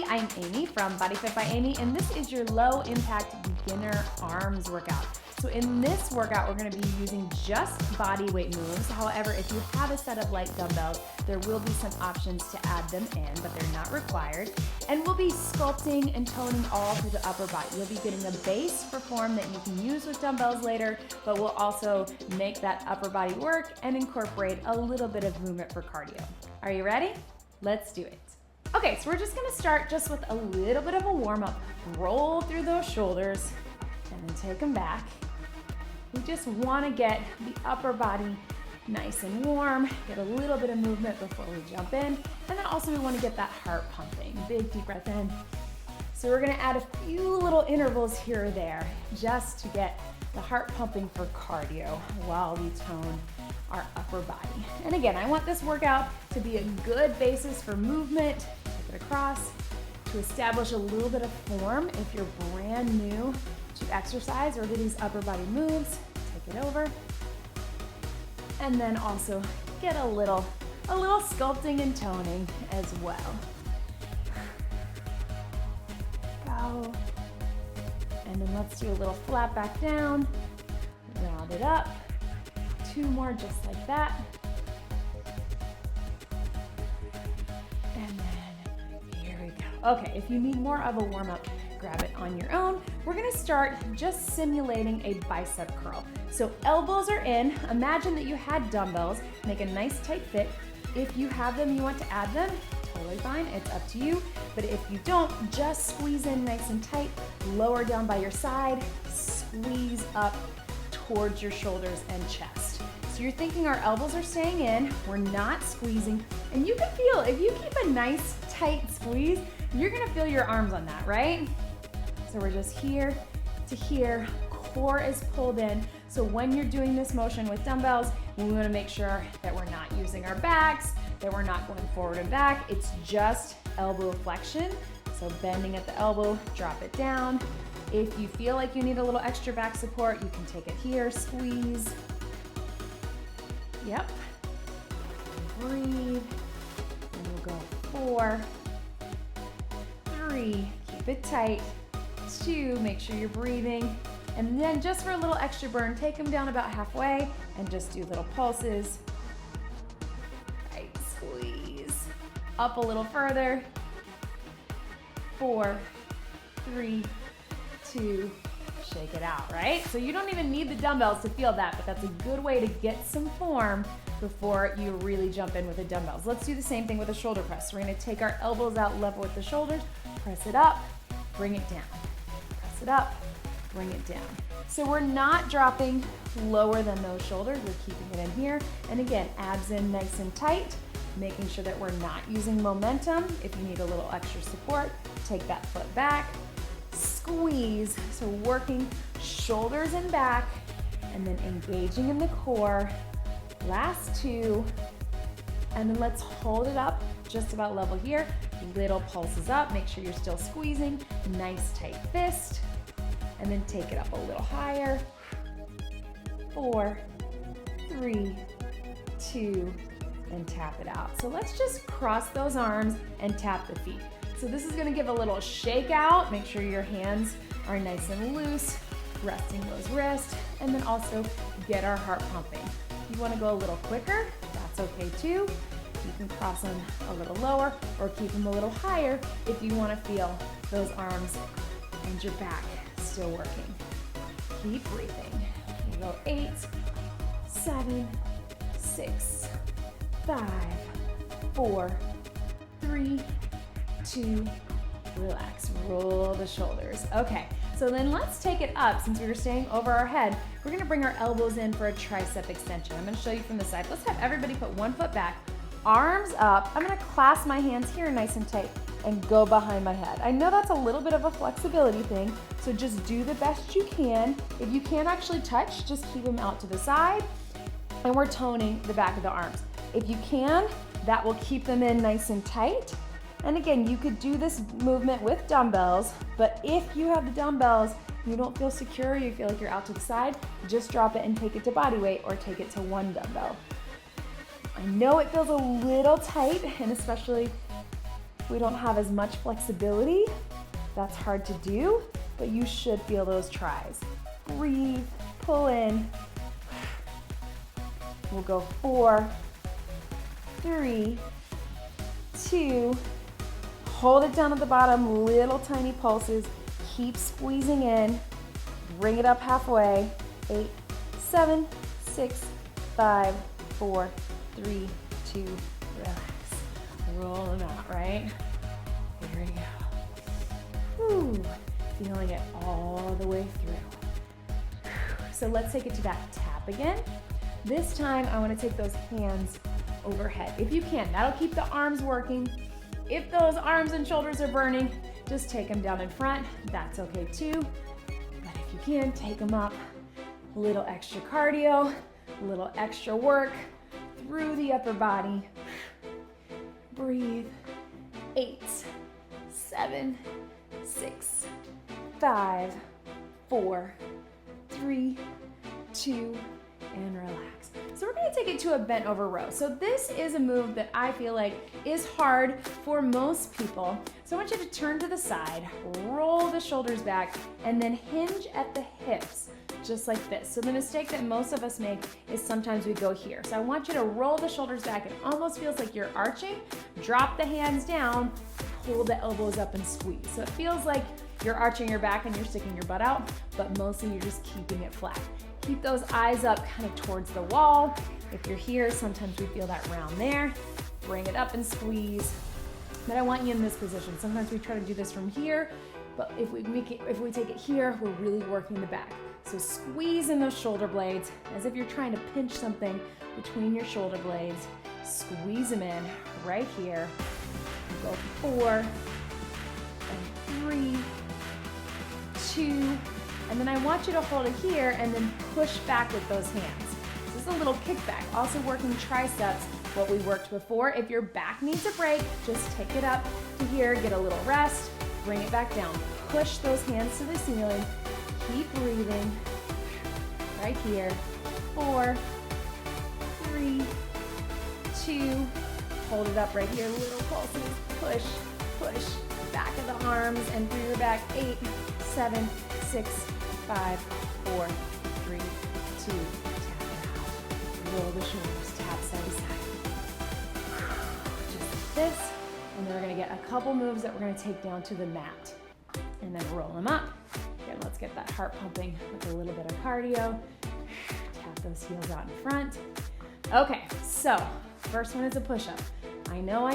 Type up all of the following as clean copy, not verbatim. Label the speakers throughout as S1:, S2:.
S1: I'm Amy from Body Fit by Amy, and this is your low impact beginner arms workout. So in this workout, we're gonna be using just body weight moves. However, if you have a set of light dumbbells, there will be some options to add them in, but they're not required. And we'll be sculpting and toning all through the upper body. You'll be getting a base for form that you can use with dumbbells later, but we'll also make that upper body work and incorporate a little bit of movement for cardio. Are you ready? Let's do it. Okay, so we're just gonna start just with a little bit of a warm up. Roll through those shoulders and then take them back. We just wanna get the upper body nice and warm, get a little bit of movement before we jump in. And then also we wanna get that heart pumping. Big deep breath in. So we're gonna add a few little intervals here or there just to get the heart pumping for cardio while we tone our upper body. And again, I want this workout to be a good basis for movement, take it across, to establish a little bit of form. If you're brand new to exercise or to these upper body moves, take it over. And then also get a little sculpting and toning as well. Go. And then let's do a little flat back down, round it up. 2 more just like that. And then here we go. Okay, if you need more of a warm up, grab it on your own. We're gonna start just simulating a bicep curl. So elbows are in. Imagine that you had dumbbells. Make a nice tight fit. If you have them, you want to add them, totally fine, it's up to you. But if you don't, just squeeze in nice and tight, lower down by your side, squeeze up towards your shoulders and chest. So you're thinking our elbows are staying in, we're not squeezing, and you can feel, if you keep a nice tight squeeze, you're gonna feel your arms on that, right? So we're just here to here, core is pulled in. So when you're doing this motion with dumbbells, we wanna make sure that we're not using our backs, that we're not going forward and back. It's just elbow flexion. So bending at the elbow, drop it down. If you feel like you need a little extra back support, you can take it here, squeeze. Yep. Breathe. And we'll go 4, 3, keep it tight. 2, make sure you're breathing. And then just for a little extra burn, take them down about halfway and just do little pulses. Right, squeeze. Up a little further. 4, 3, 2, shake it out, right? So you don't even need the dumbbells to feel that, but that's a good way to get some form before you really jump in with the dumbbells. Let's do the same thing with a shoulder press. We're gonna take our elbows out level with the shoulders, press it up, bring it down. Press it up, bring it down. So we're not dropping lower than those shoulders, we're keeping it in here. And again, abs in nice and tight, making sure that we're not using momentum. If you need a little extra support, take that foot back, squeeze. So working shoulders and back, and then engaging in the core. Last 2, and then let's hold it up just about level here. Little pulses up, make sure you're still squeezing. Nice tight fist, and then take it up a little higher. 4, 3, 2, and tap it out. So let's just cross those arms and tap the feet. So this is gonna give a little shake out. Make sure your hands are nice and loose, resting those wrists, and then also get our heart pumping. If you wanna go a little quicker, that's okay too. You can cross them a little lower or keep them a little higher if you wanna feel those arms and your back still working. Keep breathing. You go 8, 7, 6, 5, 4, 3, 2, relax, roll the shoulders. Okay, so then let's take it up. Since we were staying over our head, we're gonna bring our elbows in for a tricep extension. I'm gonna show you from the side. Let's have everybody put one foot back, arms up. I'm gonna clasp my hands here nice and tight and go behind my head. I know that's a little bit of a flexibility thing, so just do the best you can. If you can't actually touch, just keep them out to the side, and we're toning the back of the arms. If you can, that will keep them in nice and tight. And again, you could do this movement with dumbbells, but if you have the dumbbells, you don't feel secure, you feel like you're out to the side, just drop it and take it to body weight or take it to 1 dumbbell. I know it feels a little tight, and especially we don't have as much flexibility, that's hard to do, but you should feel those tries. Breathe, pull in. We'll go 4, 3, 2, hold it down at the bottom, little tiny pulses. Keep squeezing in. Bring it up halfway. 8, 7, 6, 5, 4, 3, 2, relax. Roll them out, right? Here we go. Whew. Feeling it all the way through. So let's take it to that tap again. This time I want to take those hands overhead. If you can, that'll keep the arms working. If those arms and shoulders are burning, just take them down in front. That's okay too. But if you can, take them up. A little extra cardio, a little extra work through the upper body. Breathe. 8, 7, 6, 5, 4, 3, 2, and relax. So we're gonna take it to a bent over row. So this is a move that I feel like is hard for most people. So I want you to turn to the side, roll the shoulders back, and then hinge at the hips, just like this. So the mistake that most of us make is sometimes we go here. So I want you to roll the shoulders back. It almost feels like you're arching. Drop the hands down, pull the elbows up and squeeze. So it feels like you're arching your back and you're sticking your butt out, but mostly you're just keeping it flat. Keep those eyes up kind of towards the wall. If you're here, sometimes we feel that round there. Bring it up and squeeze. But I want you in this position. Sometimes we try to do this from here, but if we take it here, we're really working the back. So squeeze in those shoulder blades as if you're trying to pinch something between your shoulder blades. Squeeze them in right here. Go 4, and 3, 2, and then I want you to hold it here and then push back with those hands. This is a little kickback, also working triceps, what we worked before. If your back needs a break, just take it up to here, get a little rest, bring it back down. Push those hands to the ceiling, keep breathing, right here. 4, 3, 2, hold it up right here, little pulses, push, push, back of the arms and through your back. 8, 7, 6, 5, 4, 3, 2, tap it out. Roll the shoulders, tap side to side. Just like this. And then we're gonna get a couple moves that we're gonna take down to the mat. And then roll them up. Again, let's get that heart pumping with a little bit of cardio. Tap those heels out in front. Okay, so first one is a push-up. I know.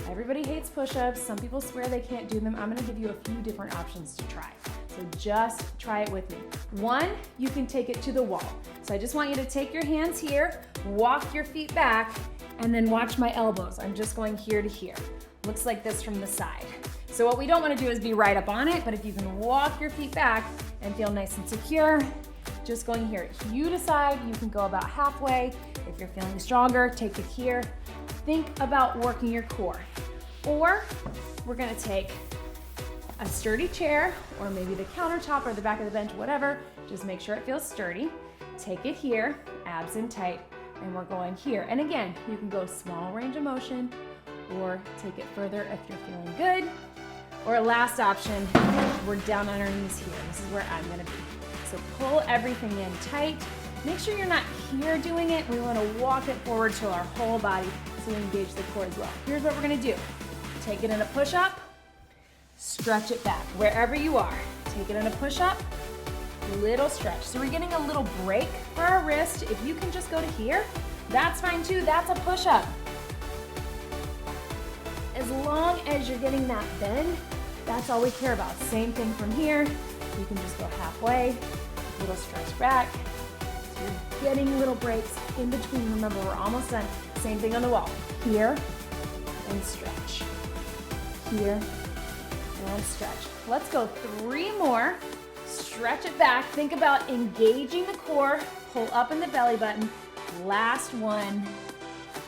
S1: Everybody hates push-ups. Some people swear they can't do them. I'm gonna give you a few different options to try. So just try it with me. 1, you can take it to the wall. So I just want you to take your hands here, walk your feet back, and then watch my elbows. I'm just going here to here. Looks like this from the side. So what we don't wanna do is be right up on it, but if you can walk your feet back and feel nice and secure, just going here. You decide, you can go about halfway. If you're feeling stronger, take it here. Think about working your core. Or we're gonna take a sturdy chair, or maybe the countertop or the back of the bench, whatever. Just make sure it feels sturdy. Take it here, abs in tight, and we're going here. And again, you can go small range of motion, or take it further if you're feeling good. Or last option, we're down on our knees here. This is where I'm gonna be. So pull everything in tight. Make sure you're not here doing it. We wanna walk it forward to our whole body so we engage the core as well. Here's what we're gonna do. Take it in a push-up, stretch it back. Wherever you are, take it in a push-up, little stretch. So we're getting a little break for our wrist. If you can just go to here, that's fine too. That's a push-up. As long as you're getting that bend, that's all we care about. Same thing from here. You can just go halfway, little stretch back. So you're getting little breaks in between. Remember, we're almost done. Same thing on the wall. Here, and stretch. Here, and stretch. Let's go 3 more. Stretch it back. Think about engaging the core. Pull up in the belly button. Last one.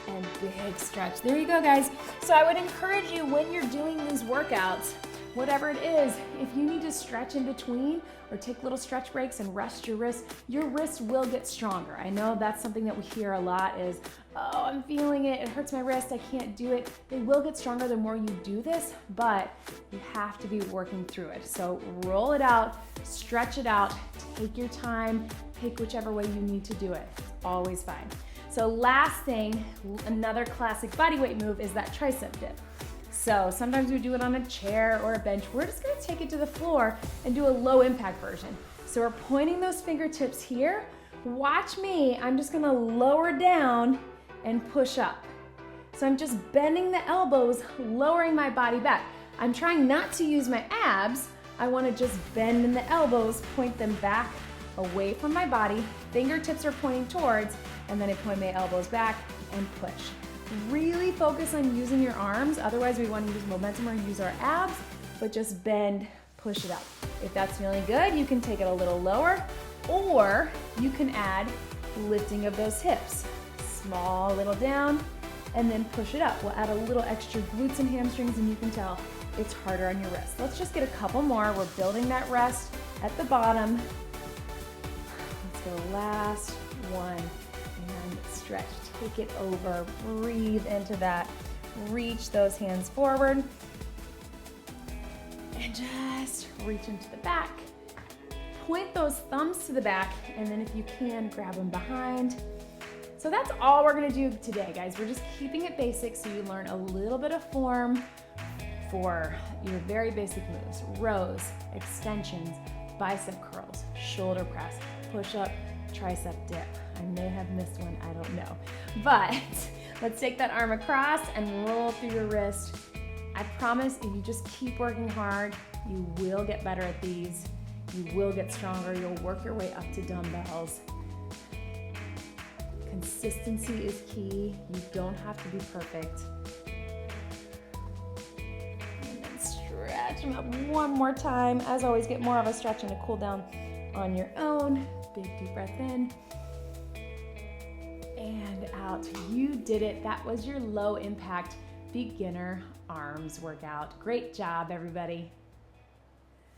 S1: And big stretch. There you go, guys. So I would encourage you when you're doing these workouts, whatever it is. If you need to stretch in between or take little stretch breaks and rest your wrist will get stronger. I know that's something that we hear a lot is, oh, I'm feeling it, it hurts my wrist, I can't do it. They will get stronger the more you do this, but you have to be working through it. So roll it out, stretch it out, take your time, pick whichever way you need to do it. It's always fine. So last thing, another classic bodyweight move is that tricep dip. So sometimes we do it on a chair or a bench. We're just gonna take it to the floor and do a low impact version. So we're pointing those fingertips here. Watch me, I'm just gonna lower down and push up. So I'm just bending the elbows, lowering my body back. I'm trying not to use my abs. I wanna just bend in the elbows, point them back away from my body. Fingertips are pointing towards, and then I point my elbows back and push. Really focus on using your arms, otherwise we want to use momentum or use our abs, but just bend, push it up. If that's feeling good, you can take it a little lower, or you can add lifting of those hips. Small, little down, and then push it up. We'll add a little extra glutes and hamstrings, and you can tell it's harder on your wrist. Let's just get a couple more. We're building that rest at the bottom. Let's go last one, and stretch. Take it over, breathe into that. Reach those hands forward. And just reach into the back. Point those thumbs to the back, and then if you can, grab them behind. So that's all we're gonna do today, guys. We're just keeping it basic so you learn a little bit of form for your very basic moves. Rows, extensions, bicep curls, shoulder press, push up, tricep dip. I may have missed one, I don't know. But let's take that arm across and roll through your wrist. I promise if you just keep working hard, you will get better at these. You will get stronger. You'll work your way up to dumbbells. Consistency is key. You don't have to be perfect. And then stretch them up one more time. As always, get more of a stretch and a cool down on your own. Big deep breath in and out. You did it. That was your low impact beginner arms workout. Great job, everybody.